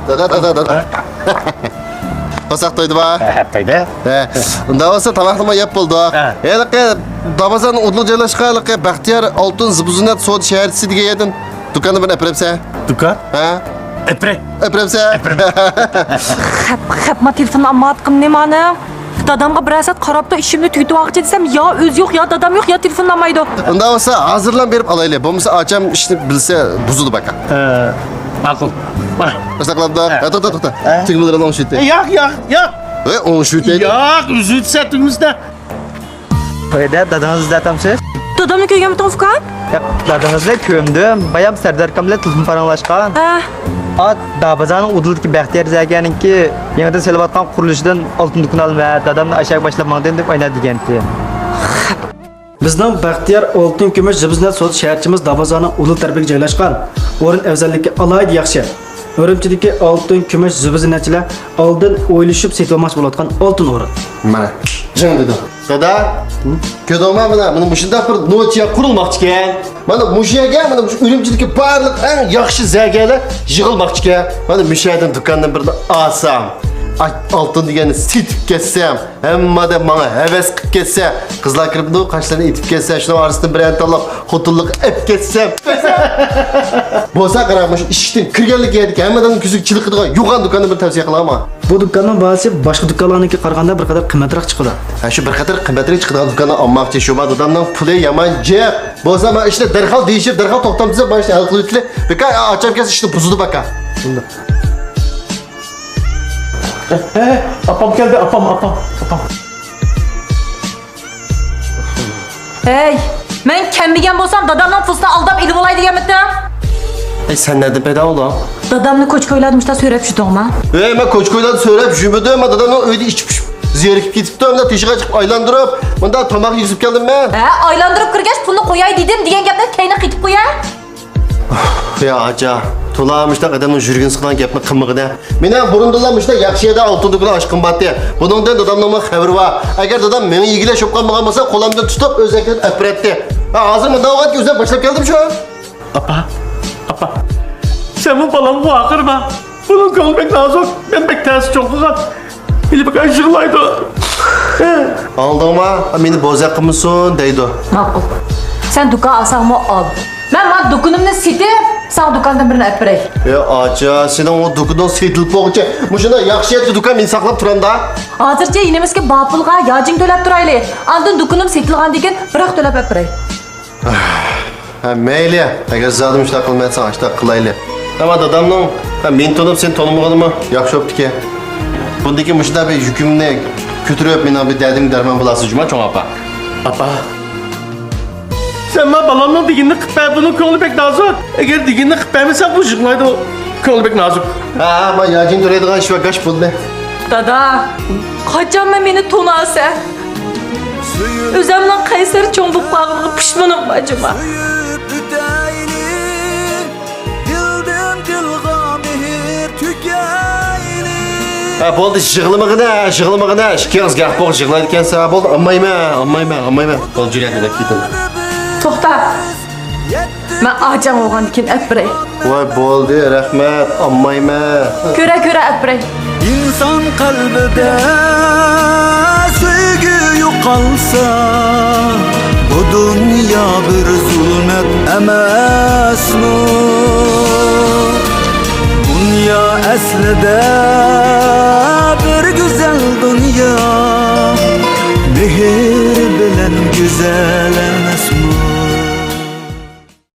Dada. Pasak toydu ba? Toydu. Unda olsa tamaqlama yap buldu. Dabazan udlu joylashgan Baxtiyor Oltin Zibuzunat So'd shaharchisi degan edin. Do'konni bir aprepsa. Do'kon? Ha? Aprepsa. Xapma telefonni amma atqim nemani? Dadamga bir saat qarab da ishimni tugatib vaqt desam, yo o'z yo'q, yo dadam yo'q, yo telefonni olmaydi. Unda olsa hozirlan berib olaylik. Bo'lmasa ocham ishni bilsa buzildi baka. Ma'qul. Başlaqlabda. To'xta. Tingmilarni o'n shutdi. Yo'q. O'n shutdi. Yo'q, uzutsa tugimizda. To'yda dadangiz izlatamsiz? Dadamni ko'rganmi Tavfiqam? Dadangizni ko'mdim. Bayam Sardar bilan telefon paranglashgan. At Dabazanın udulki Baxtiyor Zaganinki yangidan selayotgan qurilishidan oltin do'kon olma, dadamni aşağı başlamaqdan deb o'ynadi deganti. Bizning Baxtiyor Oltin Kumush Zibuzunat So'd shaharchimiz Dabazanın ulug' tarbiyaga joylashgan. O'rin afzallikka alohida yaxshi. O'rimchidagi Oltin Kumush Zibuzunatchilar oldin o'ylashib setmoqchi bo'layotgan oltin o'rin. Mana. Jing dedi. Dada, ko'doma mana mushunda bir notiya qurilmoqchi ekan. Mana mushaga mana o'rimchidagi barliq eng yaxshi zagalar yig'ilmoqchi ekan. Mana mushadan do'kondan birini olsam, oltin degani setib ketsam, hammada menga havas qilib ketsa, qizlar kirib qashlarini etib ketsa, shuni orasidan birini tanlab xotinlik olib ketsam. Bo'lsa qaramash ishdan kirganligi edik, hammadan kuzukchilik qiladigan yo'g'on do'konni bir tavsiya qilaman. Bu do'konning bahosi boshqa do'konlarnikiga qaraganda bir qadar qimmatroq chiqadi. Ha shu bir qadar qimmatroq chiqadigan do'konni olmoqchi shu odamning puli yomon jeb. Bo'lsa men ishni darhol deyishib, darhol to'xtamsa, men ishni hal qilib o'tli. Beka ocham kelsa ishni buzdi baka. Bunda. Apam geldi, apam. Hey, men kemmigan bo'lsam dadamdan pulni aldab ilib olay deganmidim. Sen nerede peda oğlum? Dadamni ko'chko'yladim işte so'rab shudingmi? Ben koçkoydan söyleyip jümüdüm. Dadamdan öyle içip ziyarip gitiptim. Da teşhir açıp aylandırıp. Bunda tamak yüzüp geldim ben. Aylantirib kirgach pulni qo'yay dedim degan gapni kayna qitib qo'yay. Ya aca. Tulamışda adamın jürgün sıkılan yapma kımıgına. Menen burundulanmışda yakşıya da altın dokunun aşkın battı. Bunun da dadamdan haber var. Eğer dadam beni ilgili şopkan mağamasa kolamdan tutup özellikle öpretti. Ağzım mı davat ki üzerine başlayıp geldim şu an. Apa. Sen bu balamı bu akırma. Bunun kolu pek nazik. Ben pek tersi çok uzak. Bili bak aşırılaydı. Aldın mı? Beni bozak mısın? Deydi. Ma'qul. Sen do'kon olsangmi ol. Men do'konimni setib, sen do'kondan birini olib beray. Ya aca, senin o dokudan setilip boğunca. Muşuna yakşıyatlı dukan beni saklap turan da. Hozircha yinimizga bapulga yojing to'lab turaylik. Andin do'konim setilgan degan biroq to'lab olib beray. Ha meyli. Eğer zadım işte kılmayatsan işte kılaylı. Ama dadamның men tonum sen tonumağını yaxşı öptü ki. Bundaki muşda bir yükümünü götürüp men bir derdim derman bulası cuma çoğ apa. Apa. Sen ma balamın diginini kıpper bunun kolu pek nazik. Eğer diginini kıppermesen bu jıklaydı o kolu pek nazik. Ha ama yacın duraydıgan şu kaç buldu. Dada, qachon meni to'nasa? O'zimdan qaysar cho'ng bo'lib qolganimga pushmonam bajima. Ha boldu jığılmağına. Şikayaz gah boğ jığlaydı kensa boldu. Ammayma. Bol jürek edip gitin. To'xta. Men ajam olgan keyin olib beray. Voy boldu rahmat ammayma. Ko'ra olib beray. İnsan kalbide sevgi yo'qolsa, bu dünya bir zulmet emasmi? Dünya aslida bir güzel dünya, mehr bilen güzel emasmi?